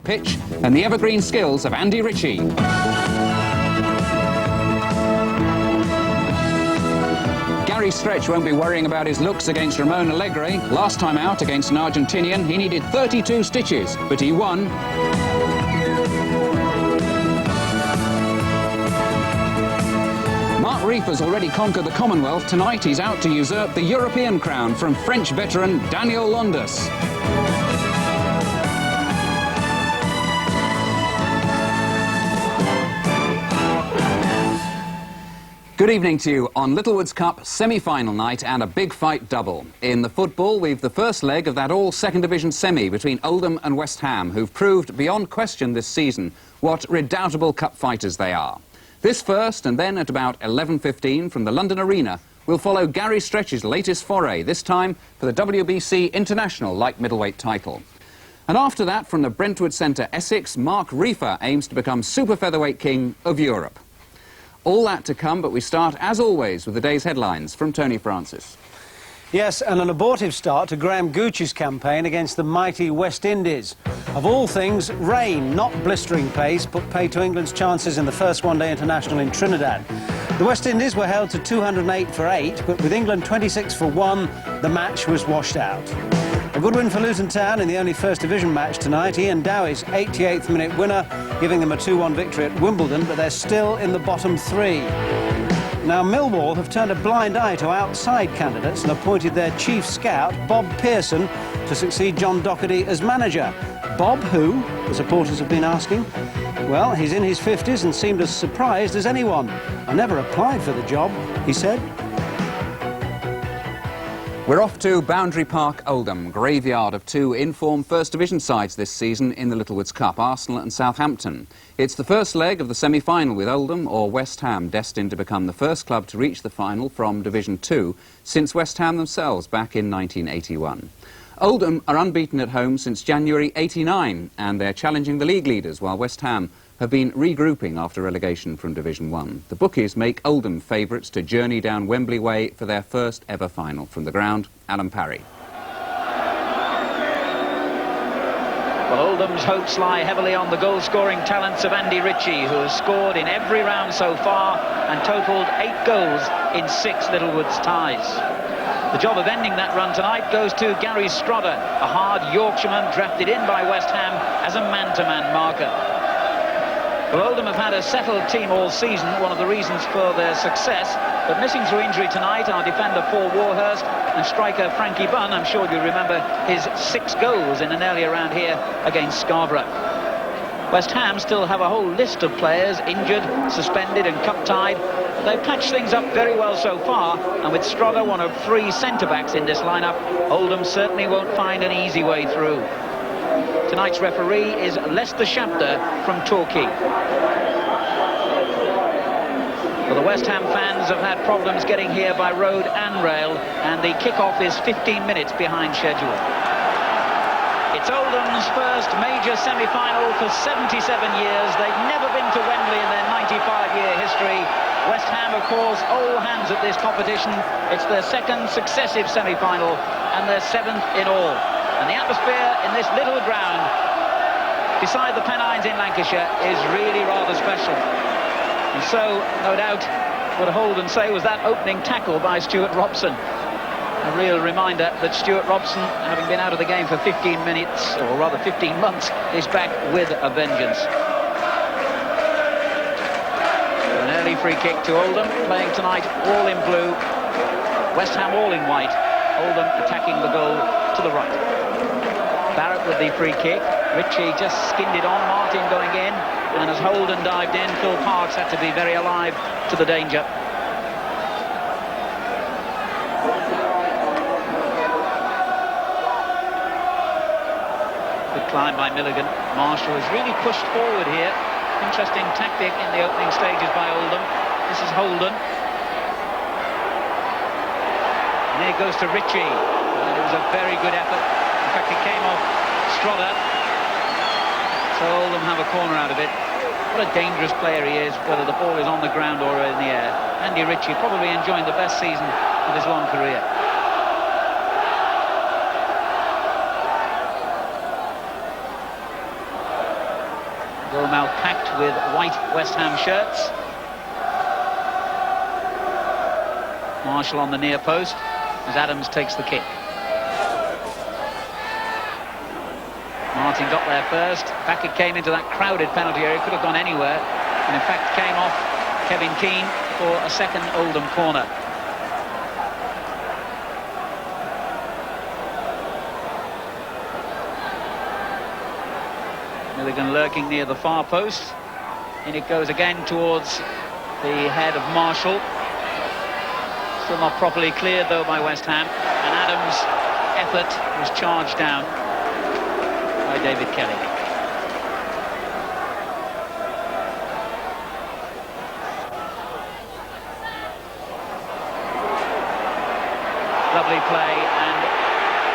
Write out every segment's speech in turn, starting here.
pitch and the evergreen skills of Andy Ritchie. Gary Stretch won't be worrying about his looks against Ramon Allegri. Last time out against an Argentinian, he needed 32 stitches, but he won. Mark Reefer's already conquered the Commonwealth. Tonight he's out to usurp the European crown from French veteran Daniel Londas. Good evening to you on Littlewoods Cup semi-final night and a big fight double. In the football, we've the first leg of that all-second division semi between Oldham and West Ham, who've proved beyond question this season what redoubtable cup fighters they are. This first, and then at about 11:15 from the London Arena, we'll follow Gary Stretch's latest foray, this time for the WBC International Light Middleweight title. And after that, from the Brentwood Centre, Essex, Mark Reefer aims to become Super Featherweight King of Europe. All that to come, but we start, as always, with the day's headlines from Tony Francis. Yes, and an abortive start to Graham Gooch's campaign against the mighty West Indies. Of all things, rain, not blistering pace, put pay to England's chances in the first one-day international in Trinidad. The West Indies were held to 208 for 8, but with England 26 for 1, the match was washed out. A good win for Luton Town in the only First Division match tonight. Ian Dowie's 88th minute winner, giving them a 2-1 victory at Wimbledon, but they're still in the bottom 3. Now, Millwall have turned a blind eye to outside candidates and appointed their chief scout, Bob Pearson, to succeed John Docherty as manager. Bob who, the supporters have been asking? Well, he's in his 50s and seemed as surprised as anyone. "I never applied for the job," he said. We're off to Boundary Park, Oldham, graveyard of two in-form First Division sides this season in the Littlewoods Cup, Arsenal and Southampton. It's the first leg of the semi-final with Oldham or West Ham destined to become the first club to reach the final from Division 2 since West Ham themselves back in 1981. Oldham are unbeaten at home since January '89 and they're challenging the league leaders while West Ham have been regrouping after relegation from Division 1. The bookies make Oldham favourites to journey down Wembley Way for their first ever final. From the ground, Alan Parry. Well, Oldham's hopes lie heavily on the goal-scoring talents of Andy Ritchie, who has scored in every round so far and totalled 8 goals in 6 Littlewoods ties. The job of ending that run tonight goes to Gary Strodder, a hard Yorkshireman drafted in by West Ham as a man-to-man marker. Well, Oldham have had a settled team all season, one of the reasons for their success, but missing through injury tonight are defender Paul Warhurst and striker Frankie Bunn. I'm sure you remember his 6 goals in an earlier round here against Scarborough. West Ham still have a whole list of players injured, suspended and cup-tied, but they've patched things up very well so far, and with Strodder, one of 3 centre-backs in this lineup, Oldham certainly won't find an easy way through. Tonight's referee is Lester Shapter from Torquay. Well, the West Ham fans have had problems getting here by road and rail, and the kick-off is 15 minutes behind schedule. It's Oldham's first major semi-final for 77 years. They've never been to Wembley in their 95-year history. West Ham, of course, all hands at this competition. It's their second successive semi-final and their 7th in all. And the atmosphere in this little ground beside the Pennines in Lancashire is really rather special. And so, no doubt, would hold and say was that opening tackle by Stuart Robson. A real reminder that Stuart Robson, having been out of the game for 15 minutes, or rather 15 months, is back with a vengeance. An early free kick to Oldham, playing tonight all in blue. West Ham all in white. Oldham attacking the goal to the right. Barrett with the free kick. Ritchie just skinned it on. Martin going in. And as Holden dived in, Phil Parkes had to be very alive to the danger. Good climb by Milligan. Marshall has really pushed forward here. Interesting tactic in the opening stages by Oldham. This is Holden. And there goes to Ritchie. And it was a very good effort. In fact, it came off Strodder. So Oldham have a corner out of it. What a dangerous player he is, whether the ball is on the ground or in the air. Andy Ritchie probably enjoying the best season of his long career. Goal mouth packed with white West Ham shirts. Marshall on the near post as Adams takes the kick. Martin got there first. Back it came into that crowded penalty area. Could have gone anywhere. And in fact came off Kevin Keane for a second Oldham corner. Milligan lurking near the far post. In it goes again towards the head of Marshall. Still not properly cleared though by West Ham. And Adams' effort was charged down by David Kelly. Lovely play, and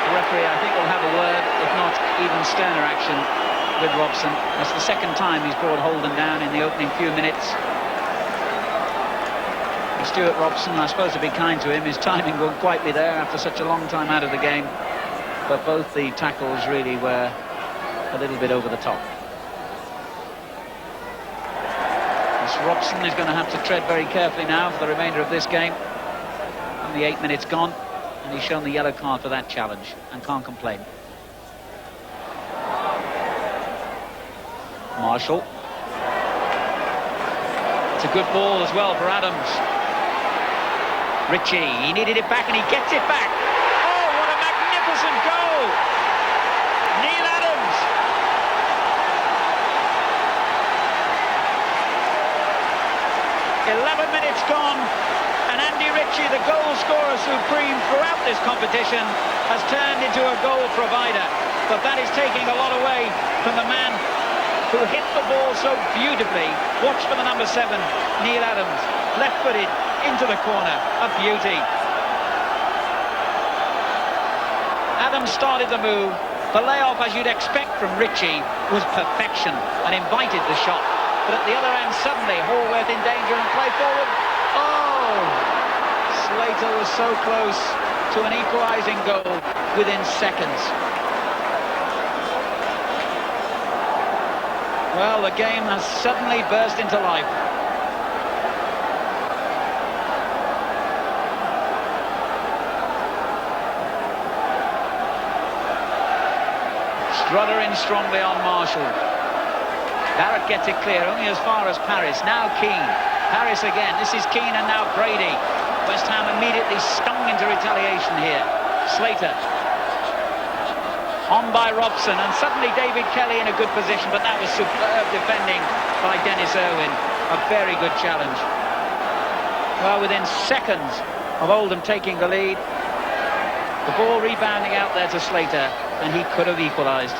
the referee I think will have a word, if not even sterner action with Robson. That's the second time he's brought Holden down in the opening few minutes. And Stuart Robson, I suppose to be kind to him, his timing won't quite be there after such a long time out of the game. But both the tackles really were a little bit over the top. This Robson is going to have to tread very carefully now for the remainder of this game. Only 8 minutes gone, and he's shown the yellow card for that challenge and can't complain. Marshall. It's a good ball as well for Adams. Ritchie, he needed it back and he gets it back. Oh, what a magnificent goal! Neil Adams. "11 minutes gone, and Andy Ritchie, the goal scorer supreme throughout this competition, has turned into a goal provider. But that is taking a lot away from the man who hit the ball so beautifully. Watch for the number 7, Neil Adams, left-footed into the corner, a beauty. Adams started the move. The layoff, as you'd expect from Ritchie, was perfection and invited the shot. But at the other end, suddenly, Horwath in danger and play forward. Oh! Slater was so close to an equalising goal within seconds. Well, the game has suddenly burst into life. Strudder in strongly on Marshall. Barrett gets it clear, only as far as Paris. Now Keane. Paris again. This is Keane and now Brady. West Ham immediately stung into retaliation here. Slater. On by Robson, and suddenly David Kelly in a good position, but that was superb defending by Dennis Irwin. A very good challenge. Well, within seconds of Oldham taking the lead, the ball rebounding out there to Slater, and he could have equalised.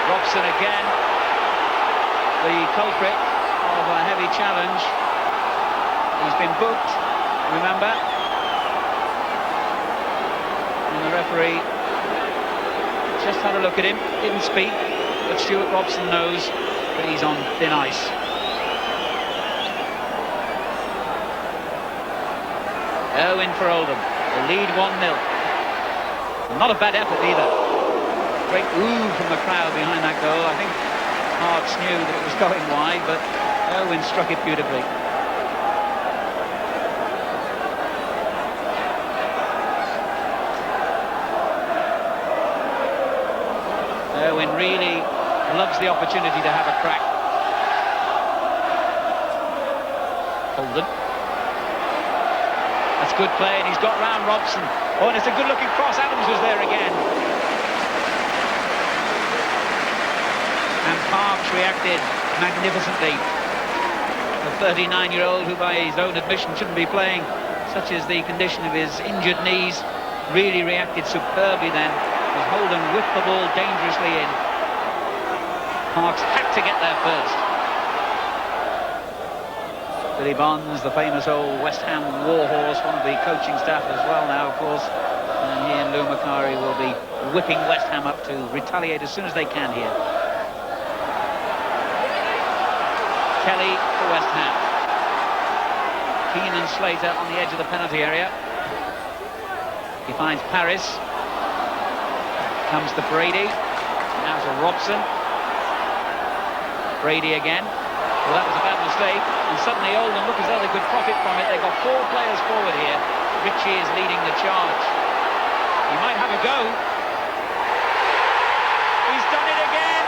Robson again, the culprit of a heavy challenge. He's been booked, remember. And the referee just had a look at him, didn't speak, but Stuart Robson knows that he's on thin ice. Irwin for Oldham, the lead 1-0. Not a bad effort either. Great ooh from the crowd behind that goal. I think Harks knew that it was going wide, but Irwin struck it beautifully. Irwin really loves the opportunity to have a crack. Holden. That's good play, and he's got round Robson. Oh, and it's a good-looking cross. Adams was there again. And Parks reacted magnificently. The 39-year-old, who by his own admission shouldn't be playing, such as the condition of his injured knees, really reacted superbly then. As Holden whipped the ball dangerously in. Parks had to get there first. Billy Bonds, the famous old West Ham warhorse, one of the coaching staff as well now, of course. And he and Lou Macari will be whipping West Ham up to retaliate as soon as they can here. Kelly for West Ham. Keane and Slater on the edge of the penalty area. He finds Paris. comes to Brady. Now to Robson. Brady again. Well, that was a bad mistake. And suddenly Oldham look as though they could profit from it. They've got 4 players forward here. Ritchie is leading the charge. He might have a go. He's done it again.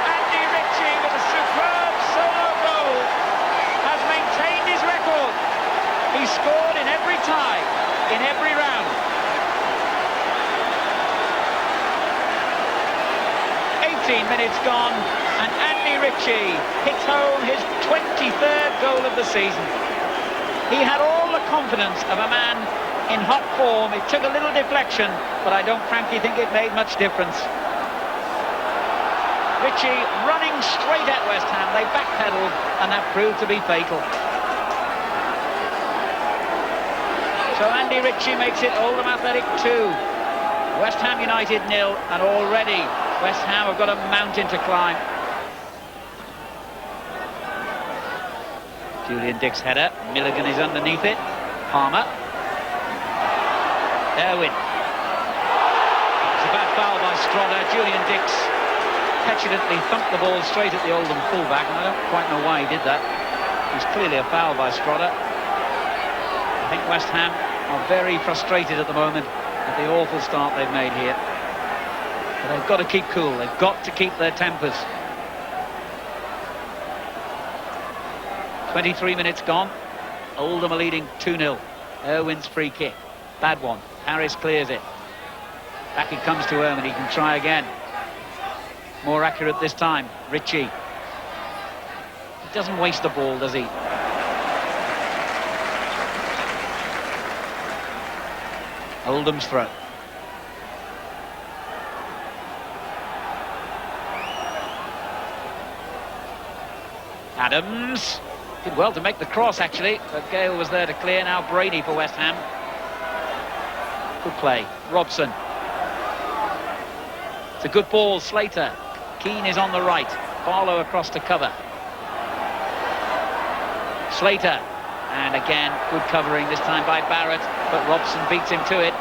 Andy Ritchie with a superb solo goal has maintained his record. He scored in every tie, in every round. 18 minutes gone, and Andy Ritchie hits home his 23rd goal of the season. He had all the confidence of a man in hot form. It took a little deflection, but I don't frankly think it made much difference. Ritchie running straight at West Ham. They backpedaled, and that proved to be fatal. So Andy Ritchie makes it Oldham Athletic 2, West Ham United 0, and already West Ham have got a mountain to climb. Julian Dick's header. Milligan is underneath it. Palmer. Irwin. It's a bad foul by Strodder. Julian Dix petulantly thumped the ball straight at the Oldham fullback, and I don't quite know why he did that. It was clearly a foul by Strodder. I think West Ham are very frustrated at the moment at the awful start they've made here. But they've got to keep cool. They've got to keep their tempers. 23 minutes gone. Oldham are leading 2-0. Irwin's free kick. Bad one. Harris clears it. Back it comes to Irwin. He can try again. More accurate this time. Ritchie. He doesn't waste the ball, does he? Oldham's throw. Adams did well to make the cross, actually, but Gale was there to clear. Now Brady for West Ham. Good play. Robson. It's a good ball. Slater. Keane is on the right. Barlow across to cover. Slater. And again, good covering this time by Barrett, but Robson beats him to it.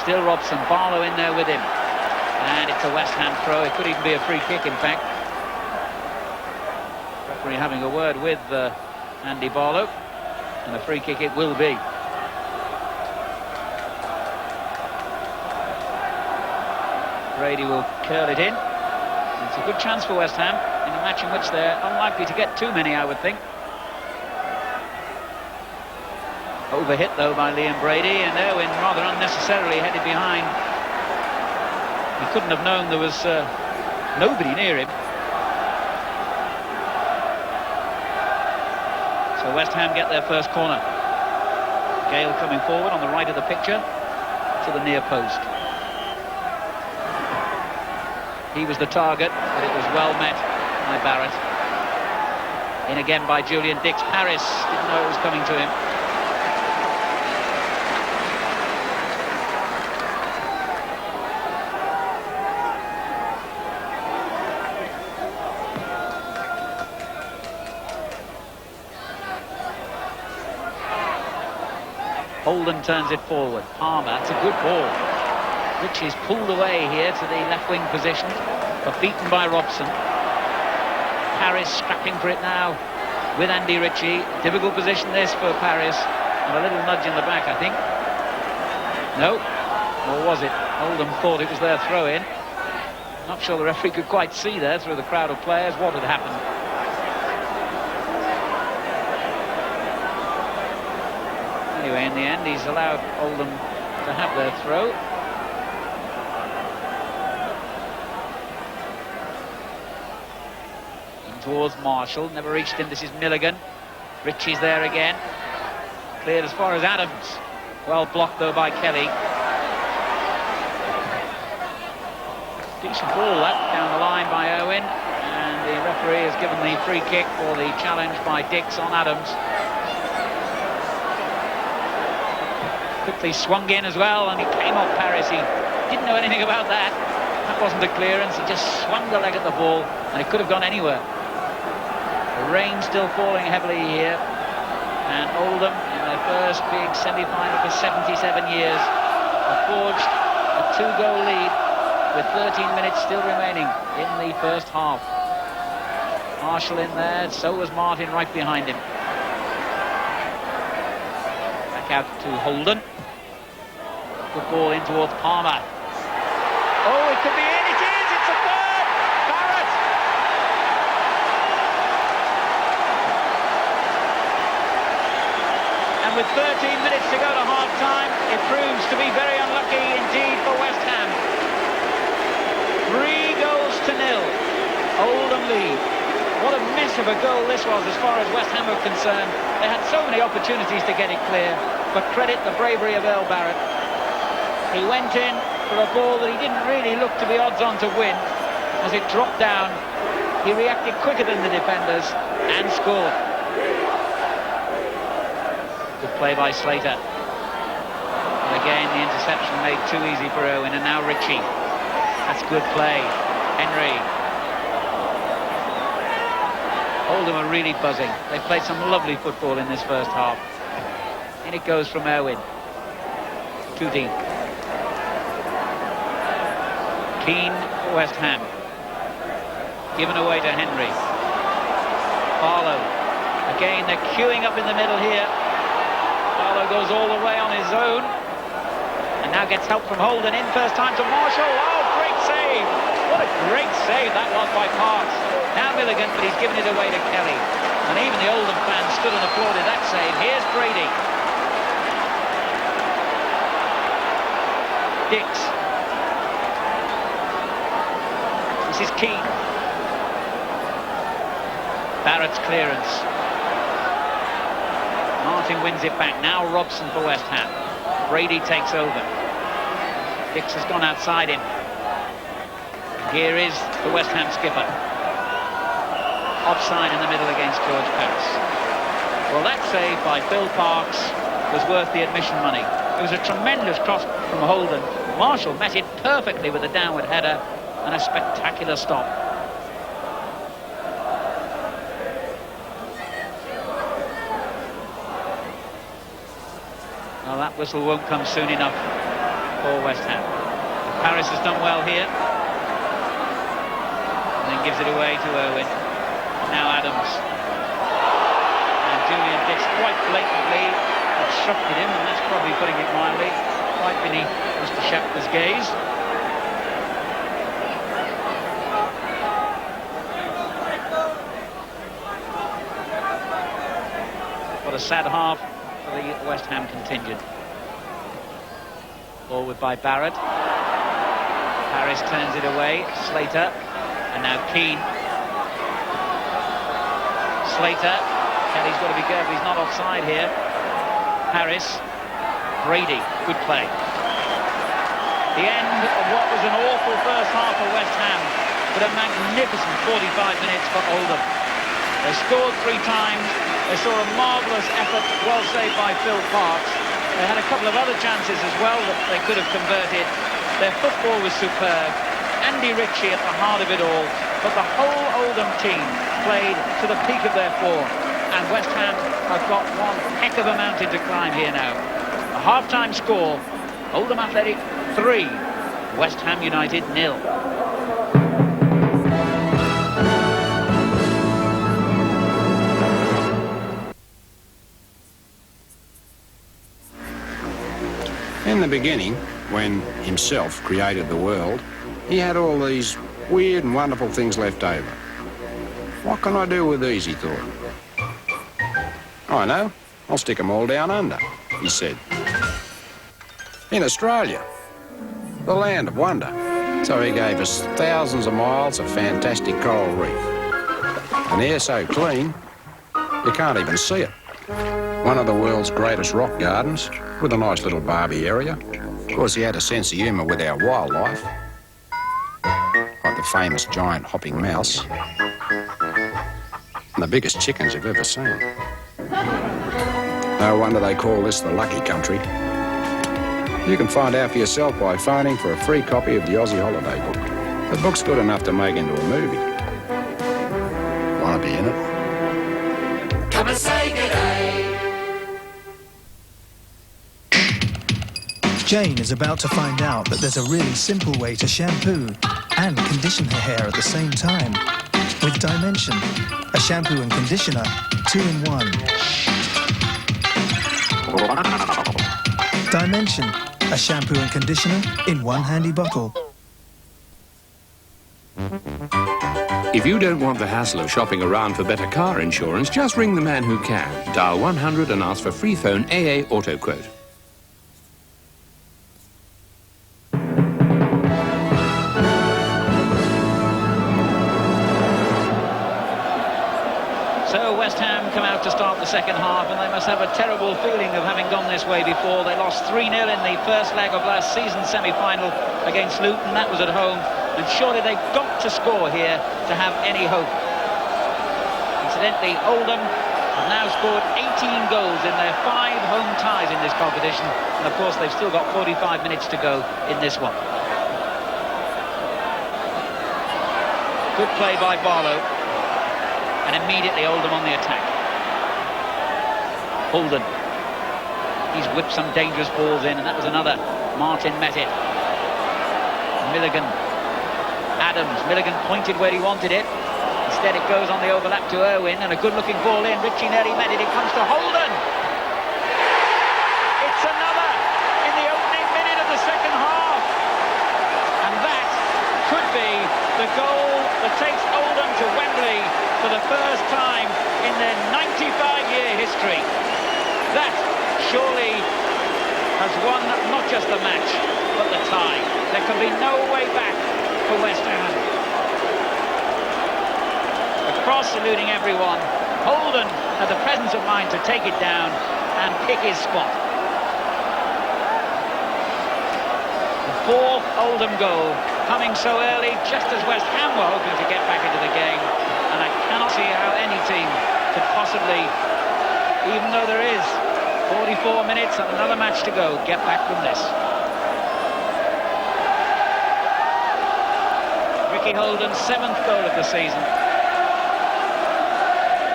Still Robson. Barlow in there with him. And it's a West Ham throw. It could even be a free kick, in fact. Referee having a word with Andy Barlow, and a free kick it will be. Brady will curl it in. It's a good chance for West Ham in a match in which they're unlikely to get too many, I would think. Overhit though by Liam Brady, and Irwin rather unnecessarily headed behind. He couldn't have known there was nobody near him. So West Ham get their first corner. Gale coming forward on the right of the picture to the near post. He was the target, but it was well met by Barrett. In again by Julian Dix. Harris didn't know it was coming to him. Oldham turns it forward. Palmer, it's a good ball. Ritchie's pulled away here to the left wing position, but beaten by Robson. Paris scrapping for it now with Andy Ritchie. Difficult position this for Paris, and a little nudge in the back, I think. No, or was it? Oldham thought it was their throw-in. Not sure the referee could quite see there through the crowd of players what had happened. Anyway, in the end, he's allowed Oldham to have their throw. In towards Marshall, never reached him. This is Milligan. Ritchie's there again. Cleared as far as Adams. Well blocked, though, by Kelly. Decent ball, that, down the line by Irwin. And the referee has given the free kick for the challenge by Dix on Adams. Quickly swung in as well, and he came off Parry. He didn't know anything about that. That wasn't a clearance. He just swung the leg at the ball, and it could have gone anywhere. The rain still falling heavily here, and Oldham, in their first big semi-final for 77 years, have forged a 2-goal lead with 13 minutes still remaining in the first half. Marshall in there, so was Martin right behind him. Back out to Holden. Good ball in towards Palmer. Oh, it could be in, it is, it's a third! Barrett! And with 13 minutes to go to half-time, it proves to be very unlucky indeed for West Ham. 3-0. Oldham lead. What a mess of a goal this was as far as West Ham are concerned. They had so many opportunities to get it clear, but credit the bravery of Earl Barrett. He went in for a ball that he didn't really look to be odds on to win. As it dropped down, he reacted quicker than the defenders and scored. Good play by Slater. And again, the interception made too easy for Irwin, and now Ritchie. That's good play. Henry. Oldham are really buzzing. They've played some lovely football in this first half. In it goes from Irwin. Too deep. Keane for West Ham. Given away to Henry. Barlow. Again, they're queuing up in the middle here. Barlow goes all the way on his own. And now gets help from Holden in first time to Marshall. Oh, great save. What a great save that was by Parks. Now Milligan, but he's given it away to Kelly. And even the Oldham fans stood and applauded that save. Here's Brady. Dix. This is Keane. Barrett's clearance. Martin wins it back. Now Robson for West Ham. Brady takes over. Dix has gone outside him. Here is the West Ham skipper. Offside in the middle against George Paris. Well, that save by Phil Parks was worth the admission money. It was a tremendous cross from Holden. Marshall met it perfectly with a downward header and a spectacular stop. Well, that whistle won't come soon enough for West Ham. Paris has done well here. And then gives it away to Irwin. Now Adams. And Julian Dix quite blatantly obstructed him, and that's probably putting it mildly, right beneath Mr. Shepper's gaze. What a sad half for the West Ham contingent. Forward by Barrett. Harris turns it away. Slater. And now Keane. Slater. Kelly's got to be careful, he's not offside here. Harris. Brady. Good play. The end of what was an awful first half for West Ham, but a magnificent 45 minutes for Oldham. They scored 3 times. They saw a marvellous effort, well saved by Phil Parks. They had a couple of other chances as well that they could have converted. Their football was superb. Andy Ritchie at the heart of it all. But the whole Oldham team played to the peak of their form. And West Ham have got one heck of a mountain to climb here now. A half-time score, Oldham Athletic 3, West Ham United 0. In the beginning, when himself created the world, he had all these weird and wonderful things left over. What can I do with these, he thought. I know, I'll stick them all down under, he said. In Australia, the land of wonder. So he gave us thousands of miles of fantastic coral reef. An air so clean, you can't even see it. One of the world's greatest rock gardens, with a nice little Barbie area. Of course, he had a sense of humour with our wildlife, like the famous giant hopping mouse, and the biggest chickens you've ever seen. No wonder they call this the lucky country. You can find out for yourself by phoning for a free copy of the Aussie Holiday Book. The book's good enough to make into a movie. Want to be in it? Come and say good day. Jane is about to find out that there's a really simple way to shampoo and condition her hair at the same time. With Dimension, a shampoo and conditioner, 2-in-1. Dimension, a shampoo and conditioner in one handy bottle. If you don't want the hassle of shopping around for better car insurance, just ring the man who can. Dial 100 and ask for free phone AA auto quote. So West Ham come out to start the second half, and they must have a terrible feeling of having gone this way before. They lost 3-0 in the first leg of last season's semi-final against Luton. That was at home, and surely they've got to score here to have any hope. Incidentally, Oldham have now scored 18 goals in their 5 home ties in this competition, and of course they've still got 45 minutes to go in this one. Good play by Barlow. And immediately Oldham on the attack. Holden. He's whipped some dangerous balls in, and that was another. Martin met it. Milligan. Adams. Milligan pointed where he wanted it. Instead it goes on the overlap to Irwin, and a good-looking ball in. Ritchie nearly met it. It comes to Holden. It's another in the opening minute of the second half. And that could be the goal that takes Oldham to Wembley for the first time in their 95-year history. That surely has won not just the match, but the tie. There can be no way back for West Ham. The cross eluding everyone. Holden had the presence of mind to take it down and pick his spot. The fourth Oldham goal coming so early, just as West Ham were hoping to get back into the game. And I cannot see how any team could possibly, even though there is 44 minutes and another match to go, get back from this. Ricky Holden's 7th goal of the season.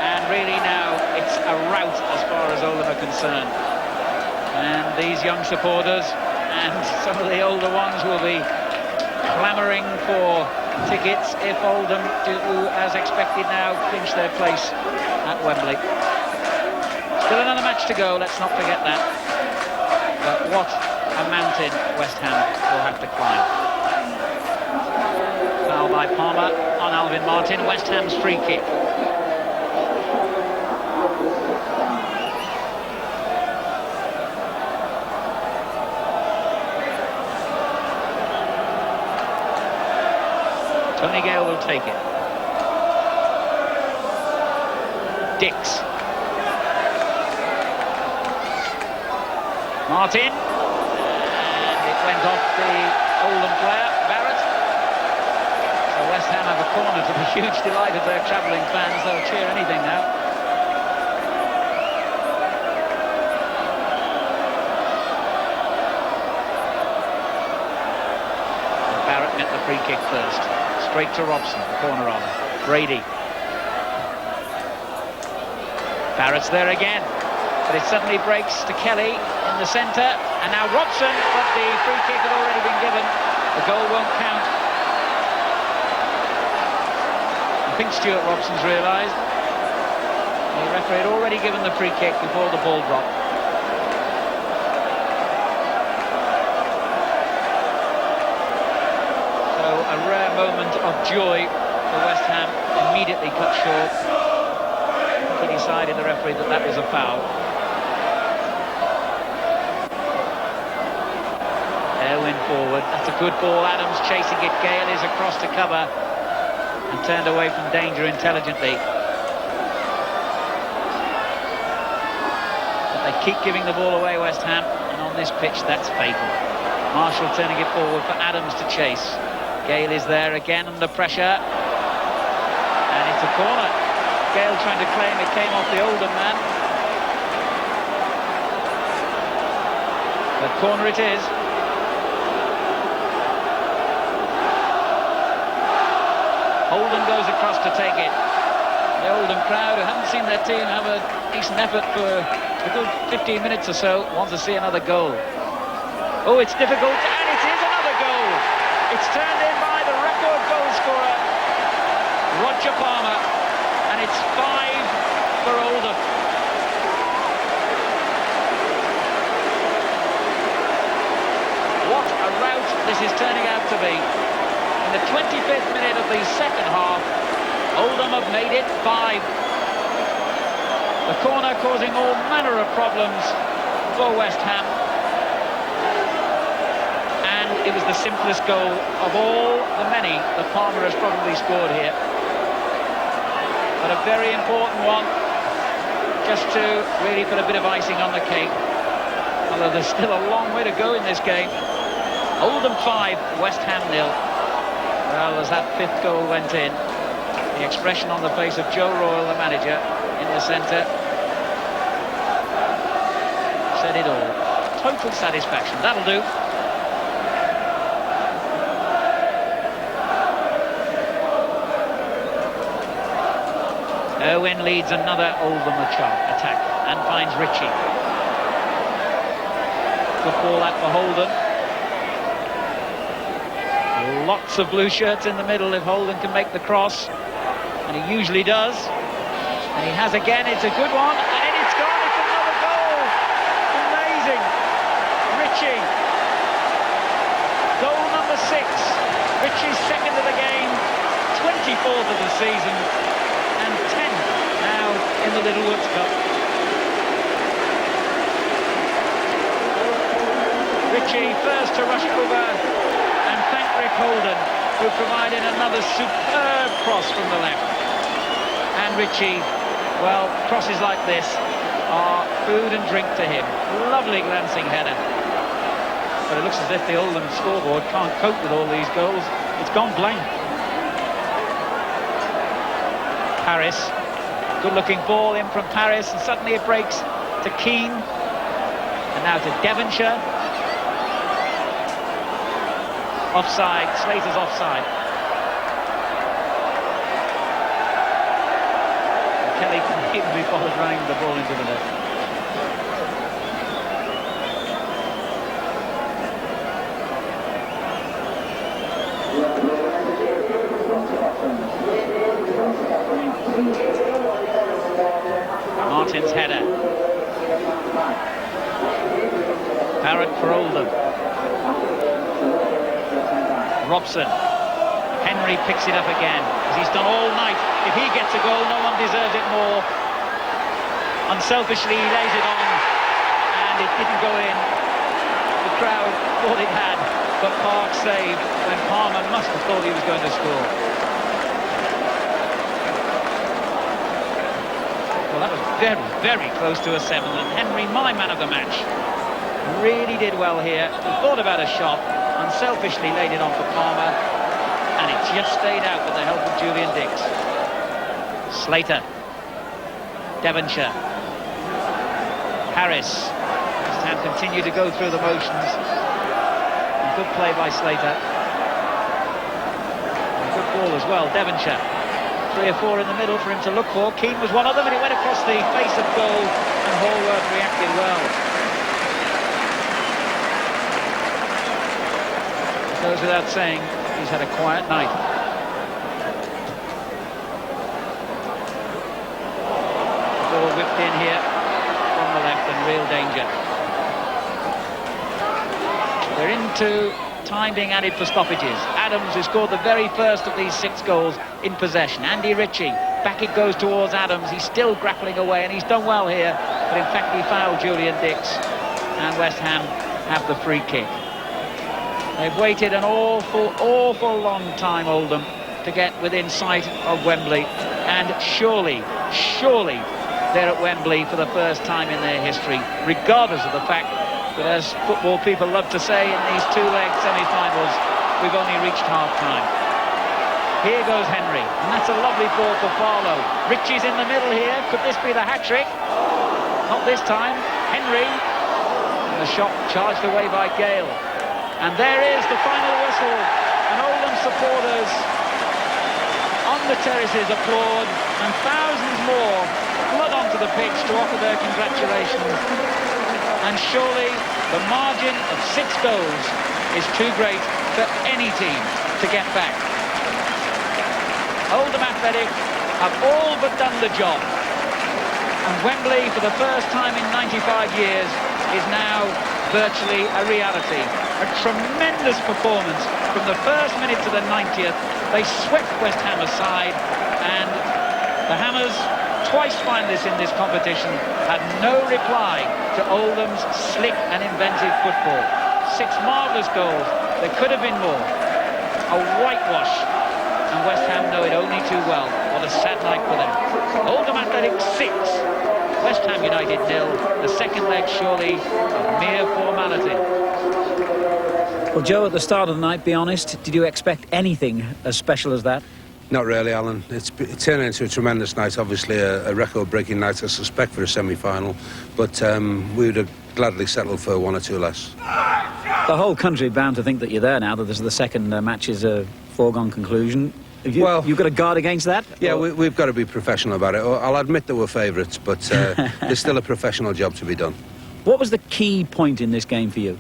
And really now it's a rout as far as Oldham are concerned. And these young supporters and some of the older ones will be clamouring for tickets if Oldham do, as expected now, clinch their place at Wembley. Still another match to go, let's not forget that. But what a mountain West Ham will have to climb. Foul by Palmer on Alvin Martin, West Ham's free kick. Tony Gale will take it. Dix. Martin. And it went off the Oldham player, Barrett. So West Ham have a corner to the huge delight of their travelling fans. They'll cheer anything now. And Barrett met the free kick first. Straight to Robson, the corner on. Brady. Barrett's there again, but it suddenly breaks to Kelly in the centre, and now Robson, but the free kick had already been given. The goal won't count. I think Stuart Robson's realised the referee had already given the free kick before the ball dropped. A rare moment of joy for West Ham, immediately cut short. I think he decided, the referee, that that was a foul. Irwin forward, that's a good ball. Adams chasing it. Gale is across to cover and turned away from danger intelligently. But they keep giving the ball away, West Ham, and on this pitch that's fatal. Marshall turning it forward for Adams to chase. Gale is there again under pressure, and it's a corner. Gale trying to claim it came off the Oldham man, but corner it is. Holden goes across to take it. The Oldham crowd, who haven't seen their team have a decent effort for a good 15 minutes or so, want to see another goal. Oh, it's difficult, and it is another goal. It's turned in by the record goal scorer, Roger Palmer, and it's 5 for Oldham. What a rout this is turning out to be. In the 25th minute of the second half, Oldham have made it 5. The corner causing all manner of problems for West Ham. And it was the simplest goal of all the many that Palmer has probably scored here. But a very important one, just to really put a bit of icing on the cake. Although there's still a long way to go in this game. Oldham 5, West Ham 0. Well, as that 5th goal went in, the expression on the face of Joe Royle, the manager, in the centre, said it all. Total satisfaction. That'll do. Owen leads another Oldham attack and finds Ritchie. Good ball out for Holden. Lots of blue shirts in the middle if Holden can make the cross, and he usually does. And he has again. It's a good one, and it's gone. It's another goal. Amazing. Ritchie. Goal number 6. Ritchie's second of the game, 24th of the season, and 10th now in the Little Woods Cup. Ritchie first to rush over and thank Rick Holden, who provided another superb cross from the left. And Ritchie, well, crosses like this are food and drink to him. Lovely glancing header. But it looks as if the Oldham scoreboard can't cope with all these goals. It's gone blank. Paris, good-looking ball in from Paris, and suddenly it breaks to Keane. And now to Devonshire. Offside, Slater's offside. Kelly can even be bothered running the ball into the net. Martin's header. Parrott for Oldham. Robson. Henry picks it up again, as he's done all night. If he gets a goal, no one deserves it more. Unselfishly, he lays it on, and it didn't go in. The crowd thought it had, but Park saved when Palmer must have thought he was going to score. Well, that was very, very close to a 7, and Henry, my man of the match, really did well here. He thought about a shot, unselfishly laid it on for Palmer, and it just stayed out with the help of Julian Dix. Slater. Devonshire. Harris. West Ham continue to go through the motions. Good play by Slater. Good ball as well, Devonshire. 3 or 4 in the middle for him to look for. Keane was one of them, and it went across the face of goal, and Hallworth reacted well. It goes without saying, he's had a quiet night. The ball whipped in here from the left, and real danger. They're into time being added for stoppages. Adams, who scored the very first of these 6 goals, in possession. Andy Ritchie, back it goes towards Adams. He's still grappling away, and he's done well here, but in fact he fouled Julian Dix, and West Ham have the free kick. They've waited an awful, awful long time, Oldham, to get within sight of Wembley, and surely they're at Wembley for the first time in their history, regardless of the fact that, as football people love to say, in these 2-leg semi-finals, we've only reached half-time. Here goes Henry, and that's a lovely ball for Barlow. Ritchie's in the middle here. Could this be the hat-trick? Not this time. Henry, and the shot charged away by Gale. And there is the final whistle, and Oldham supporters on the terraces applaud, and thousands more flood onto the pitch to offer their congratulations. And surely the margin of 6 goals is too great for any team to get back. Oldham Athletic have all but done the job. And Wembley, for the first time in 95 years, is now virtually a reality. A tremendous performance from the first minute to the 90th. They swept West Ham aside, and the Hammers, twice finalists in this competition, had no reply to Oldham's slick and inventive football. 6 marvellous goals. There could have been more. A whitewash, and West Ham know it only too well. What a sad night for them. Oldham Athletic 6, West Ham United 0. The second leg surely a mere formality. Well, Joe, at the start of the night, be honest, did you expect anything as special as that? Not really, Alan. It's turned into a tremendous night, obviously a record-breaking night, I suspect, for a semi-final, but we would have gladly settled for 1 or 2 less. The whole country bound to think that you're there now, that the second match is a foregone conclusion. You've got to guard against that? Yeah, we've got to be professional about it. I'll admit that we're favourites, but there's still a professional job to be done. What was the key point in this game for you?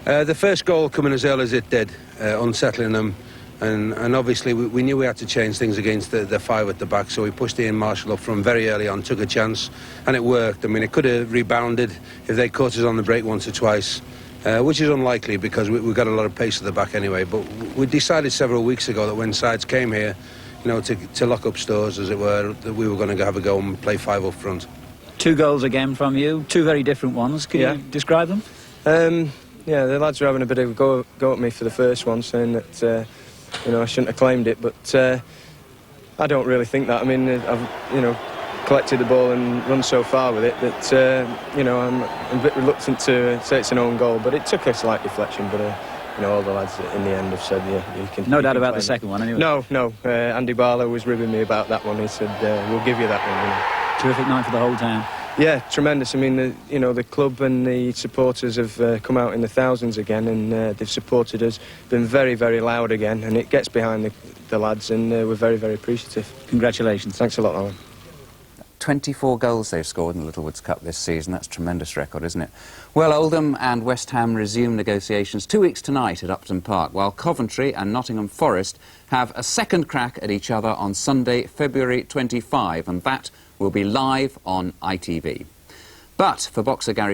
The first goal coming as early as it did, unsettling them, and obviously we knew we had to change things against the 5 at the back, so we pushed Ian Marshall up from very early on, took a chance, and it worked. I mean, it could have rebounded if they caught us on the break once or twice, which is unlikely because we've got a lot of pace at the back anyway, but we decided several weeks ago that when sides came here, you know, to lock up stores, as it were, that we were going to have a go and play 5 up front. 2 goals again from you, 2 very different ones. Can you describe them? Yeah, the lads were having a bit of a go at me for the first one, saying that you know, I shouldn't have claimed it, but I don't really think that. I mean, I've collected the ball and run so far with it that you know, I'm a bit reluctant to say it's an own goal, but it took a slight deflection. But you know, all the lads in the end have said, yeah, you can. No doubt about the second one, anyway. No. Andy Barlow was ribbing me about that one. He said, "We'll give you that one." You know. Terrific night for the whole town. Yeah, tremendous. I mean, you know, the club and the supporters have come out in the thousands again, and they've supported us, been very, very loud again, and it gets behind the lads, and we're very, very appreciative. Congratulations. Thanks a lot, Alan. 24 goals they've scored in the Littlewoods Cup this season. That's a tremendous record, isn't it? Well, Oldham and West Ham resume negotiations 2 weeks tonight at Upton Park, while Coventry and Nottingham Forest have a second crack at each other on Sunday, February 25, and that will be live on ITV. But for boxer Gary